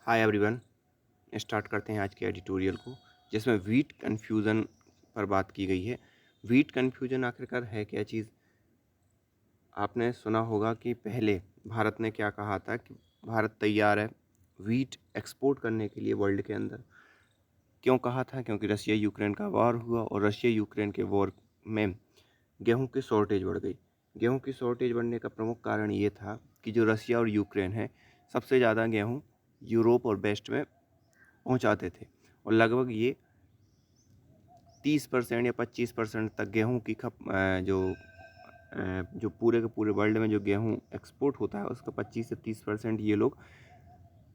Hi everyone. Start करते हैं आज के एडिटोरियल को, जिसमें वीट कन्फ्यूज़न पर बात की गई है। वीट कन्फ्यूजन आखिरकार है क्या चीज़? आपने सुना होगा कि पहले भारत ने क्या कहा था कि भारत तैयार है वीट एक्सपोर्ट करने के लिए वर्ल्ड के अंदर। क्यों कहा था? क्योंकि रशिया यूक्रेन का वॉर हुआ और रशिया यूक्रेन के वॉर में गेहूं की शॉर्टेज बढ़ गई। गेहूं की शॉर्टेज बढ़ने का प्रमुख कारण ये था कि जो रशिया और यूक्रेन है, सबसे ज़्यादा गेहूं यूरोप और वेस्ट में पहुंचाते थे और लगभग ये 30% या 25% तक गेहूं की जो पूरे के पूरे वर्ल्ड में जो गेहूं एक्सपोर्ट होता है उसका 25 से 30% ये लोग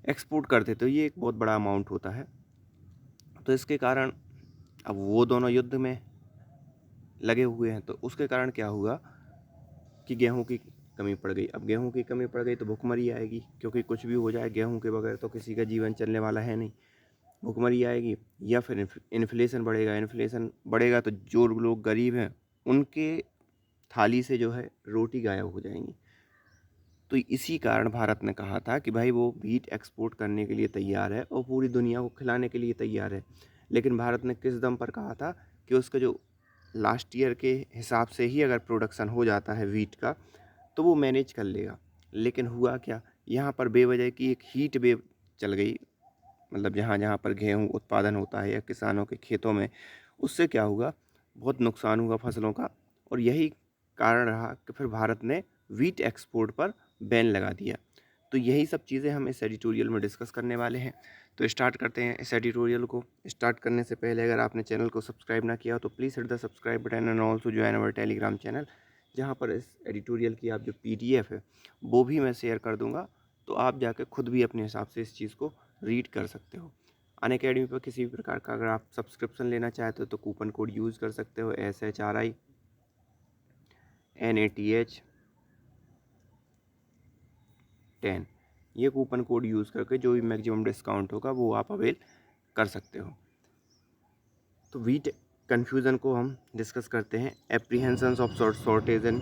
एक्सपोर्ट करते। तो ये एक बहुत बड़ा अमाउंट होता है। तो इसके कारण अब वो दोनों युद्ध में लगे हुए हैं, तो उसके कारण क्या हुआ कि गेहूं की कमी पड़ गई। अब गेहूं की कमी पड़ गई तो भुखमरी आएगी, क्योंकि कुछ भी हो जाए गेहूं के बगैर तो किसी का जीवन चलने वाला है नहीं। भुखमरी आएगी या फिर इन्फ्लेशन बढ़ेगा। इन्फ्लेशन बढ़ेगा तो जो लोग गरीब हैं उनके थाली से जो है रोटी गायब हो जाएंगी। तो इसी कारण भारत ने कहा था कि भाई वो वीट एक्सपोर्ट करने के लिए तैयार है और पूरी दुनिया को खिलाने के लिए तैयार है। लेकिन भारत ने किस दम पर कहा था कि उसका जो लास्ट ईयर के हिसाब से ही अगर प्रोडक्शन हो जाता है वीट का तो वो मैनेज कर लेगा। लेकिन हुआ क्या, यहाँ पर बेवजह की एक हीट वेव चल गई। मतलब जहाँ जहाँ पर गेहूँ उत्पादन होता है या किसानों के खेतों में, उससे क्या हुआ, बहुत नुकसान हुआ फसलों का। और यही कारण रहा कि फिर भारत ने वीट एक्सपोर्ट पर बैन लगा दिया। तो यही सब चीज़ें हम इस एडिटोरियल में डिस्कस करने वाले हैं। तो स्टार्ट करते हैं इस एडिटोरियल को। स्टार्ट करने से पहले अगर आपने चैनल को सब्सक्राइब ना किया हो तो please hit the subscribe button and also join our Telegram channel, जहाँ पर इस एडिटोरियल की आप जो PDF है वो भी मैं शेयर कर दूँगा। तो आप जाकर खुद भी अपने हिसाब से इस चीज़ को रीड कर सकते हो। अनअकैडमी पर किसी भी प्रकार का अगर आप सब्सक्रिप्शन लेना चाहते हो तो कूपन कोड यूज़ कर सकते हो SHRINATH10। ये कूपन कोड यूज़ करके जो भी मैक्सिमम डिस्काउंट होगा वो आप अवेल कर सकते हो। तो वीट कन्फ्यूज़न को हम डिस्कस करते हैं। एप्रीहेंशंस ऑफ शॉर्टेज एंड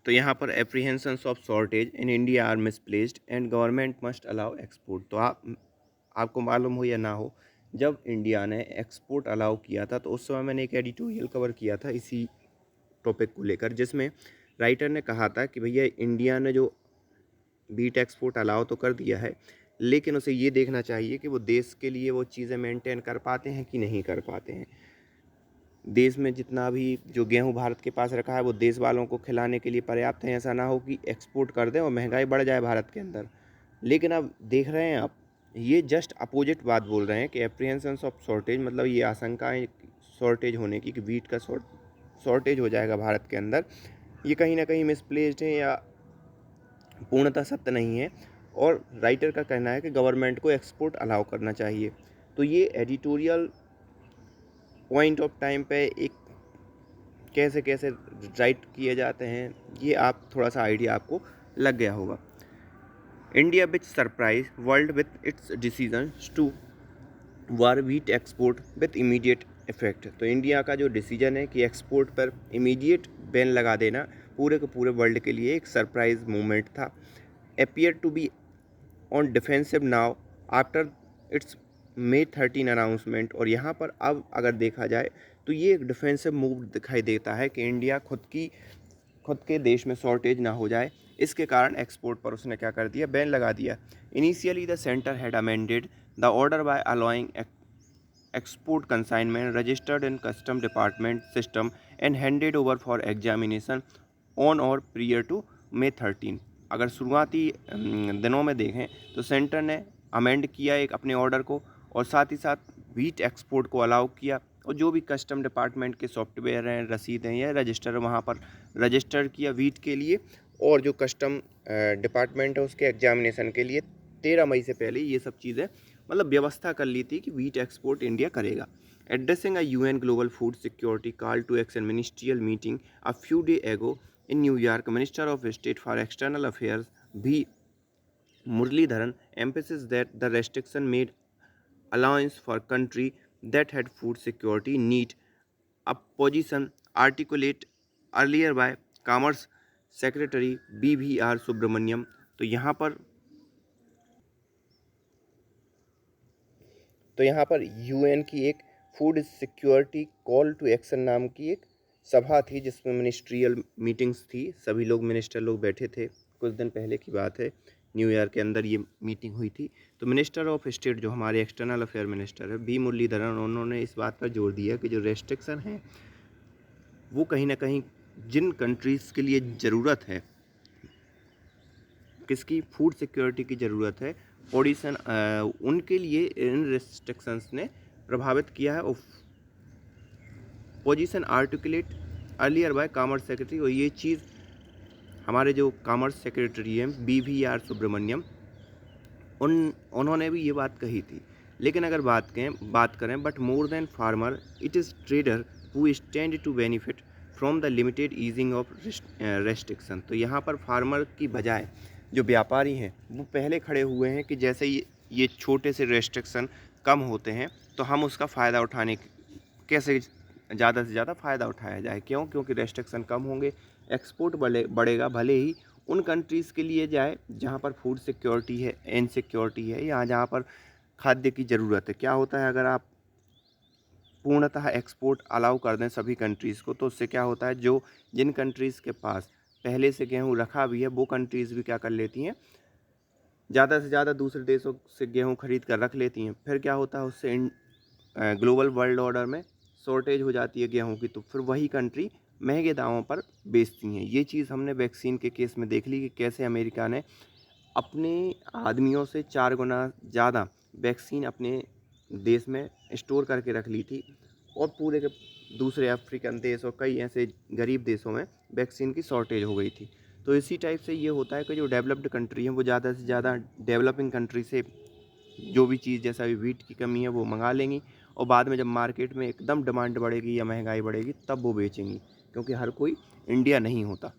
तो यहाँ पर apprehensions of shortage in India are misplaced and government must allow export. तो आपको मालूम हो या ना हो, जब इंडिया ने एक्सपोर्ट अलाउ किया था तो उस समय मैंने एक एडिटोरियल कवर किया था इसी टॉपिक को लेकर, जिसमें राइटर ने कहा था कि भैया इंडिया ने जो बीट एक्सपोर्ट अलाउ तो कर दिया है, लेकिन उसे ये देखना चाहिए कि वो देश के लिए वो चीज़ें मेंटेन कर पाते हैं कि नहीं कर पाते हैं। देश में जितना भी जो गेहूं भारत के पास रखा है वो देश वालों को खिलाने के लिए पर्याप्त है। ऐसा ना हो कि एक्सपोर्ट कर दें और महंगाई बढ़ जाए भारत के अंदर। लेकिन अब देख रहे हैं आप, ये जस्ट अपोजिट बात बोल रहे हैं कि एप्रीहेंशंस ऑफ शॉर्टेज, मतलब ये आशंकाएं शॉर्टेज होने की कि वीट का शॉर्टेज हो जाएगा भारत के अंदर, ये कहीं ना कहीं मिसप्लेस्ड है या पूर्णतः सत्य नहीं है। और राइटर का कहना है कि गवर्नमेंट को एक्सपोर्ट अलाउ करना चाहिए। तो ये एडिटोरियल पॉइंट ऑफ टाइम पे एक कैसे कैसे राइट किए जाते हैं, ये आप थोड़ा सा आइडिया आपको लग गया होगा। India which surprise world with its decision to war wheat export with immediate effect. तो इंडिया का जो डिसीजन है कि एक्सपोर्ट पर इमीडिएट बैन लगा देना पूरे के पूरे वर्ल्ड के लिए एक सरप्राइज मूवमेंट था। appear to be on defensive now after its May 13 announcement. और यहाँ पर अब अगर देखा जाए तो ये एक डिफेंसिव मूव दिखाई देता है कि इंडिया खुद के देश में शॉर्टेज ना हो जाए, इसके कारण एक्सपोर्ट पर उसने क्या कर दिया, बैन लगा दिया। Initially the centre had amended the order by allowing export consignment registered in custom department system and handed over for examination on or prior to May 13। अगर शुरुआती दिनों में देखें तो सेंटर ने अमेंड किया एक अपने ऑर्डर को, और साथ ही साथ वीट एक्सपोर्ट को अलाउ किया। और जो भी कस्टम डिपार्टमेंट के सॉफ्टवेयर हैं, रसीद हैं या रजिस्टर, वहाँ पर रजिस्टर किया वीट के लिए। और जो कस्टम डिपार्टमेंट है उसके एग्जामिनेशन के लिए 13 मई से पहले ये सब चीज़ें मतलब व्यवस्था कर ली थी कि वीट एक्सपोर्ट इंडिया करेगा। Addressing a UN global food security call to action ministerial meeting a few day ago in New York, minister of state for external affairs भी Muralidharan emphasized that the restriction made allowance for country that had food security need, a position articulated earlier by Commerce secretary BVR Subrahmanyam. तो यहाँ पर UN की एक food security call to action नाम की एक सभा थी, जिसमें मिनिस्ट्रियल मीटिंग्स थी, सभी लोग मिनिस्टर लोग बैठे थे। कुछ दिन पहले की बात है, न्यू ईयर के अंदर ये मीटिंग हुई थी। तो मिनिस्टर ऑफ स्टेट जो हमारे एक्सटर्नल अफेयर मिनिस्टर है B मुरलीधरन, उन्होंने इस बात पर जोर दिया कि जो रेस्ट्रिक्शन है वो कहीं ना कहीं जिन कंट्रीज़ के लिए ज़रूरत है, किसकी, फूड सिक्योरिटी की ज़रूरत है, ऑडिशन उनके लिए इन रेस्ट्रिक्शंस ने प्रभावित किया है। और position articulate earlier bye commerce secretary, और ये चीज़ हमारे जो कॉमर्स सेक्रेटरी हैं BVR सुब्रमण्यम, उन्होंने भी ये बात कही थी। लेकिन अगर बात करें but more than farmer it is trader who stand to benefit from the limited easing of restriction. तो यहाँ पर फार्मर की बजाय जो व्यापारी हैं वो पहले खड़े हुए हैं कि जैसे ये छोटे से रेस्ट्रिक्शन कम होते हैं तो हम उसका फ़ायदा उठाने कैसे ज़्यादा से ज़्यादा फ़ायदा उठाया जाए। क्यों? क्योंकि रेस्ट्रिक्शन कम होंगे, एक्सपोर्ट बढ़ेगा, भले ही उन कंट्रीज़ के लिए जाए जहाँ पर फूड सिक्योरिटी है, इनसिक्योरिटी है, या जहाँ पर खाद्य की ज़रूरत है। क्या होता है, अगर आप पूर्णतः एक्सपोर्ट अलाउ कर दें सभी कंट्रीज़ को, तो उससे क्या होता है, जो जिन कंट्रीज़ के पास पहले से गेहूँ रखा भी है वो कंट्रीज़ भी क्या कर लेती हैं, ज़्यादा से ज़्यादा दूसरे देशों से गेहूँ खरीद कर रख लेती हैं। फिर क्या होता है, उससे ग्लोबल वर्ल्ड ऑर्डर में शॉर्टेज हो जाती है गेहूं की, तो फिर वही कंट्री महंगे दामों पर बेचती हैं। ये चीज़ हमने वैक्सीन के केस में देख ली कि कैसे अमेरिका ने अपने आदमियों से 4 गुना ज़्यादा वैक्सीन अपने देश में स्टोर करके रख ली थी, और पूरे के दूसरे अफ्रीकन देश और कई ऐसे गरीब देशों में वैक्सीन की शॉर्टेज हो गई थी। तो इसी टाइप से ये होता है कि जो डेवलप्ड कंट्री हैं वो ज़्यादा से ज़्यादा डेवलपिंग कंट्री से जो भी चीज़, जैसा अभी व्हीट की कमी है वो मंगा लेंगी, और बाद में जब मार्केट में एकदम डिमांड बढ़ेगी या महंगाई बढ़ेगी तब वो बेचेंगी। क्योंकि हर कोई इंडिया नहीं होता,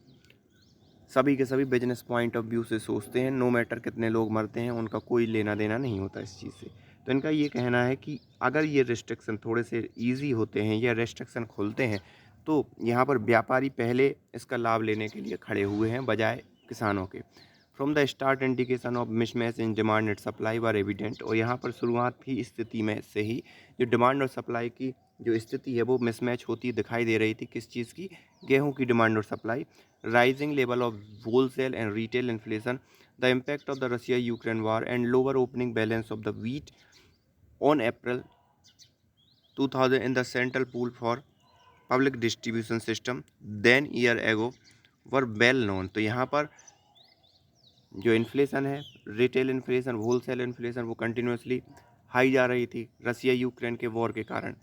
सभी के सभी बिजनेस पॉइंट ऑफ व्यू से सोचते हैं, नो मैटर कितने लोग मरते हैं, उनका कोई लेना देना नहीं होता इस चीज़ से। तो इनका ये कहना है कि अगर ये रिस्ट्रिक्शन थोड़े से ईजी होते हैं या रेस्ट्रिक्शन खुलते हैं तो यहाँ पर व्यापारी पहले इसका लाभ लेने के लिए खड़े हुए हैं बजाय किसानों के। From the start indication of mismatch in demand and supply were evident, और यहाँ पर शुरुआत की स्थिति में से ही जो डिमांड और सप्लाई की जो स्थिति है वो मिसमैच होती दिखाई दे रही थी। किस चीज़ की? गेहूं की डिमांड और supply. Rising level of wholesale and retail inflation, the impact of the Russia Ukraine war and lower opening balance of the wheat on April 2000 in the central pool for public distribution system then year ago were well known। तो यहाँ पर जो inflation है, retail inflation, wholesale inflation, वो continuously high जा रही थी Russia Ukraine के वॉर के कारण।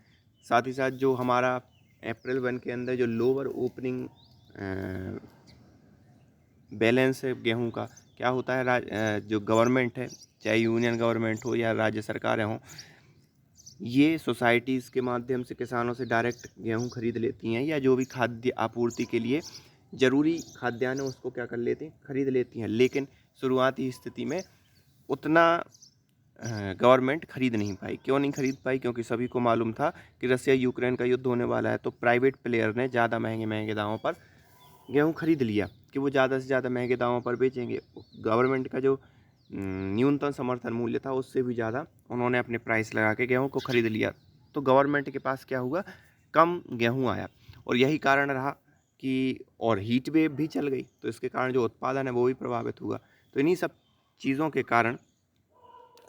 साथ ही साथ जो हमारा अप्रैल 1 के अंदर जो लोअर ओपनिंग बैलेंस है गेहूं का, क्या होता है, जो गवर्नमेंट है, चाहे यूनियन गवर्नमेंट हो या राज्य सरकारें हों, ये सोसाइटीज़ के माध्यम से किसानों से डायरेक्ट गेहूं खरीद लेती हैं, या जो भी खाद्य आपूर्ति के लिए ज़रूरी खाद्यान्न है उसको क्या कर लेती हैं, खरीद लेती हैं। लेकिन शुरुआती स्थिति में उतना गवर्नमेंट खरीद नहीं पाई। क्यों नहीं खरीद पाई? क्योंकि सभी को मालूम था कि रसिया यूक्रेन का युद्ध होने वाला है, तो प्राइवेट प्लेयर ने ज़्यादा महंगे महंगे दामों पर गेहूँ खरीद लिया कि वो ज़्यादा से ज़्यादा महंगे दामों पर बेचेंगे। गवर्नमेंट का जो न्यूनतम समर्थन मूल्य था उससे भी ज़्यादा उन्होंने अपने प्राइस लगा के गेहूँ को खरीद लिया। तो गवर्नमेंट के पास क्या हुआ, कम गेहूँ आया, और यही कारण रहा कि, और हीट वेव भी चल गई तो इसके कारण जो उत्पादन है वो भी प्रभावित हुआ। तो इन्हीं सब चीज़ों के कारण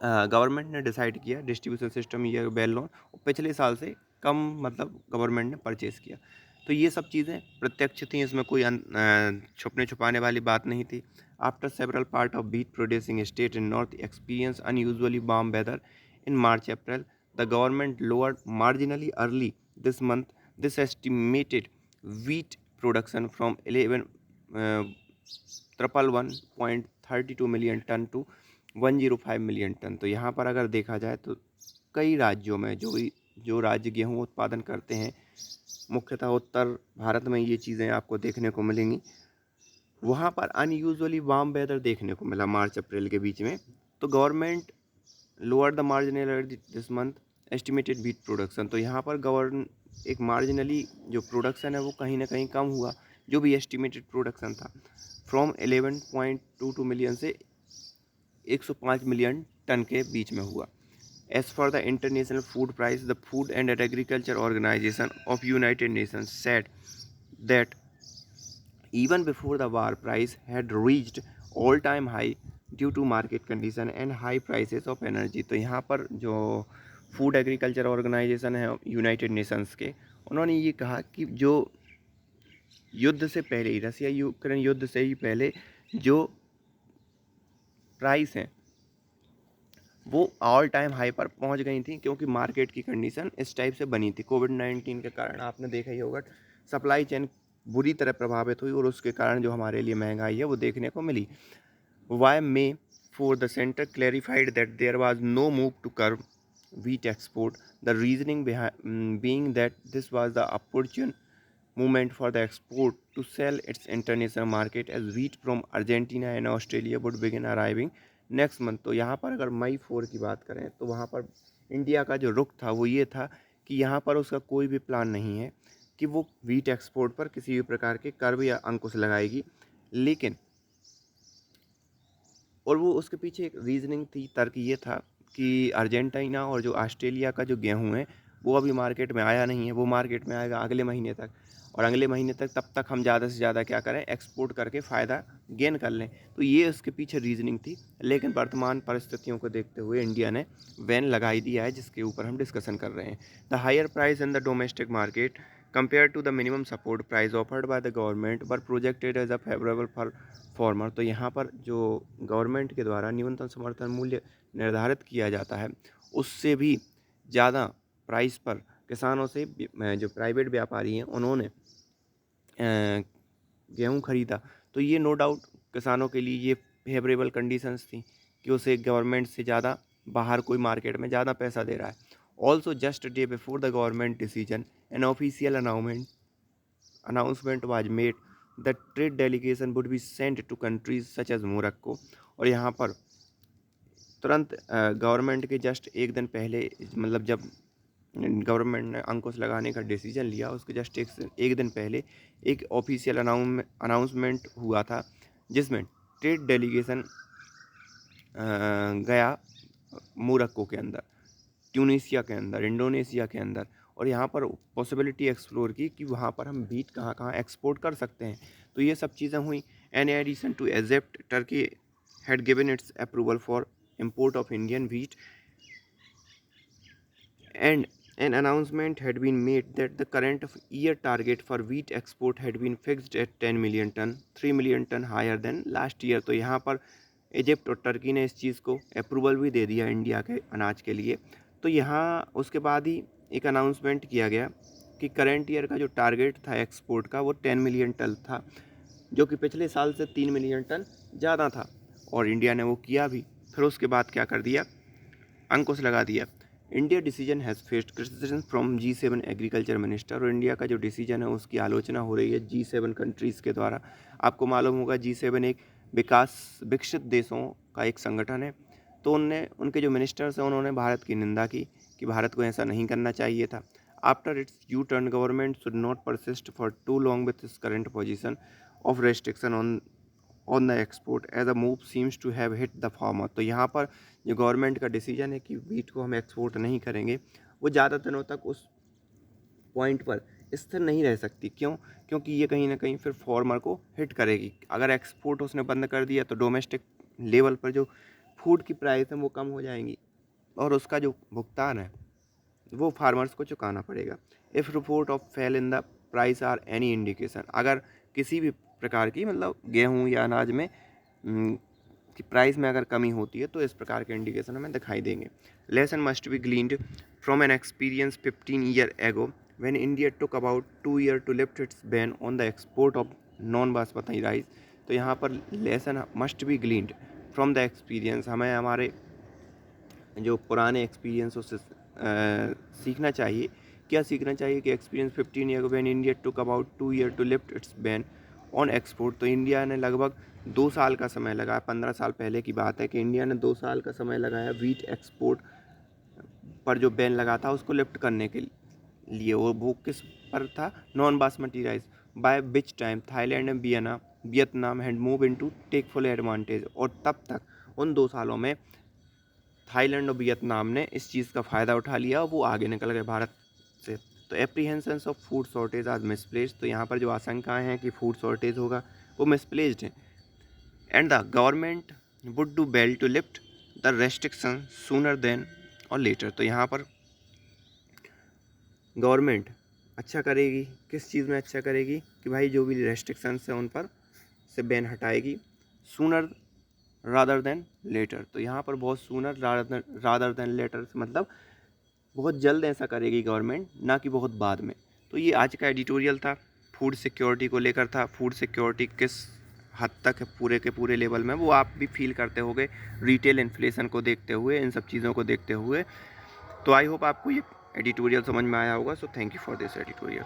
गवर्नमेंट ने डिसाइड किया डिस्ट्रीब्यूशन सिस्टम ये वेल नोन, पिछले साल से कम मतलब गवर्नमेंट ने परचेज़ किया। तो ये सब चीज़ें प्रत्यक्ष थी, इसमें कोई छुपने छुपाने वाली बात नहीं थी। After several part of wheat producing state in north experience unusually warm weather in March April, the government lowered marginally early this month this estimated wheat production from 11,132 million ton to 105 million ton. तो यहाँ पर अगर देखा जाए तो कई राज्यों में जो राज्य गेहूँ उत्पादन करते हैं, मुख्यतः उत्तर भारत में ये चीज़ें आपको देखने को मिलेंगी, वहाँ पर अनयूजुअली वार्म वेदर देखने को मिला मार्च अप्रैल के बीच में। तो government lower the marginal this month estimated wheat production, तो यहाँ पर एक मार्जिनली जो प्रोडक्शन है वो कहीं ना कहीं कम हुआ। जो भी एस्टिमेटेड प्रोडक्शन था फ्रॉम 11.22 मिलियन से 105 मिलियन टन के बीच में हुआ। As for the International Food Price, the Food and Agriculture Organization of United Nations said that even before the war, price had reached all-time high due to market condition and high prices of energy। तो यहाँ पर जो food agriculture organisation है United Nations के, उन्होंने ये कहा कि जो युद्ध से पहले ही, रसिया यूक्रेन युद्ध से ही पहले जो प्राइस हैं वो ऑल टाइम हाई पर पहुंच गई थी, क्योंकि मार्केट की कंडीशन इस टाइप से बनी थी। कोविड-19 के कारण आपने देखा ही होगा, सप्लाई चेन बुरी तरह प्रभावित हुई और उसके कारण जो हमारे लिए महंगाई है वो देखने को मिली। Why May four the centre clarified that there was no move to curb wheat export, the reasoning being that this was the opportune moment for the export to sell its international market as wheat from Argentina and Australia would begin arriving next month. तो यहाँ पर अगर मई 4 की बात करें तो वहाँ पर इंडिया का जो रुख था वो ये था कि यहाँ पर उसका कोई भी प्लान नहीं है कि वो वीट एक्सपोर्ट पर किसी भी प्रकार के कर्व या अंकुश लगाएगी, लेकिन और वो उसके पीछे एक रीजनिंग थी, तर्क ये था कि अर्जेंटीना और जो ऑस्ट्रेलिया का जो गेहूँ है वो अभी मार्केट में आया नहीं है, वो मार्केट में आएगा अगले महीने तक, और अगले महीने तक तब तक हम ज़्यादा से ज़्यादा क्या करें, एक्सपोर्ट करके फ़ायदा गेन कर लें। तो ये उसके पीछे रीजनिंग थी, लेकिन वर्तमान परिस्थितियों को देखते हुए इंडिया ने बैन लगाई दिया है, जिसके ऊपर हम डिस्कशन कर रहे हैं। The higher price in the domestic market compared to the minimum support price offered by the government were projected as a favorable for farmer। तो यहाँ पर जो गवर्नमेंट के द्वारा न्यूनतम समर्थन मूल्य निर्धारित किया जाता है उससे भी ज़्यादा प्राइस पर किसानों से जो प्राइवेट व्यापारी हैं उन्होंने गेहूँ खरीदा। तो ये नो डाउट किसानों के लिए ये फेवरेबल कंडीशंस थी कि उसे गवर्नमेंट से ज़्यादा बाहर कोई मार्केट में ज़्यादा पैसा दे रहा है। Also just day before the government decision an official announcement was made that trade delegation would be sent to countries such as Morocco। और यहाँ पर तुरंत गवर्नमेंट के जस्ट एक दिन पहले, मतलब जब गवर्नमेंट ने अंकुश लगाने का डिसीजन लिया उसके जस्ट एक दिन पहले एक ऑफिशियल अनाउंसमेंट हुआ था, जिसमें ट्रेड डेलीगेशन गया मोरक्को के अंदर, ट्यूनीसिया के अंदर, इंडोनेशिया के अंदर, और यहाँ पर पॉसिबिलिटी एक्सप्लोर की कि वहाँ पर हम वीट कहाँ कहाँ एक्सपोर्ट कर सकते हैं। तो ये सब चीज़ें हुई। In addition to Egypt, Turkey had given its approval for import of Indian wheat, and an announcement had been made that the current year target for wheat export had been fixed at 10 million ton, 3 million ton higher than last year। तो यहाँ पर Egypt और Turkey ने इस चीज़ को approval भी दे दिया India के अनाज के लिए। तो यहाँ उसके बाद ही एक अनाउंसमेंट किया गया कि करेंट ईयर का जो टारगेट था एक्सपोर्ट का वो 10 मिलियन टन था, जो कि पिछले साल से 3 मिलियन टन ज़्यादा था, और इंडिया ने वो किया भी। फिर उसके बाद क्या कर दिया, अंकुश लगा दिया। India decision has faced criticism from G7 agriculture minister, और इंडिया का जो डिसीजन है उसकी आलोचना हो रही है G7 कंट्रीज़ के द्वारा। आपको मालूम होगा G7 एक विकसित देशों का एक संगठन है। तो उनके जो मिनिस्टर्स हैं उन्होंने भारत की निंदा की कि भारत को ऐसा नहीं करना चाहिए था। After its U turn government should not persist for too long with इस current position of restriction on the export as a move seems to have hit the farmer. तो यहाँ पर जो गवर्नमेंट का डिसीजन है कि वीट को हम एक्सपोर्ट नहीं करेंगे, वो ज़्यादा दिनों तक उस पॉइंट पर स्थिर नहीं रह सकती। क्यों? क्योंकि ये कहीं ना कहीं फिर फार्मर को हिट करेगी। अगर एक्सपोर्ट उसने बंद कर दिया तो डोमेस्टिक लेवल पर जो फूड की प्राइस है वो कम हो जाएंगी, और उसका जो भुगतान है वो फार्मर्स को चुकाना पड़ेगा। If report of fall in the price are any indication, अगर किसी भी प्रकार की, मतलब गेहूँ या अनाज में कि प्राइस में अगर कमी होती है तो इस प्रकार के इंडिकेशन हमें दिखाई देंगे। Lesson must be gleaned from an experience 15 year ago when India took about 2 year to lift its ban on the export of non basmati rice. तो यहाँ पर lesson must be gleaned from the experience, हमें हमारे जो पुराने experience उससे सीखना चाहिए। क्या सीखना चाहिए कि experience 15 year when India took about 2 year to lift its ban on export. तो इंडिया ने लगभग 2 साल का समय लगाया, 15 साल पहले की बात है कि इंडिया ने 2 साल का समय लगाया वीट एक्सपोर्ट पर जो बैन लगा था उसको लिफ्ट करने के लिए। वो किस पर था? Non basmati rice. By which time Thailand and Vietnam had move into take full advantage, और तब तक उन 2 सालों में थाईलैंड और वियतनाम ने इस चीज़ का फ़ायदा उठा लिया और वो आगे निकल गए भारत से। तो apprehensions of food shortage are misplaced, तो यहाँ पर जो आशंकाएं हैं कि फूड शॉर्टेज होगा वो मिसप्लेस्ड है। And the government would do well to lift the restriction sooner than और लेटर, तो यहाँ पर गवर्नमेंट अच्छा करेगी, किस चीज़ में अच्छा करेगी कि भाई जो भी रेस्ट्रिक्शंस हैं उन पर से बैन हटाएगी, सूनर रादर देन लेटर, तो यहाँ पर बहुत सूनर रादर देन लेटर मतलब बहुत जल्द ऐसा करेगी गवर्नमेंट, ना कि बहुत बाद में। तो ये आज का एडिटोरियल था, फूड सिक्योरिटी को लेकर था। फूड सिक्योरिटी किस हद तक है पूरे के पूरे लेवल में, वो आप भी फील करते होगे रिटेल इन्फ्लेशन को देखते हुए, इन सब चीज़ों को देखते हुए। तो आई होप आपको ये एडिटोरियल समझ में आया होगा। So thank you for this editorial.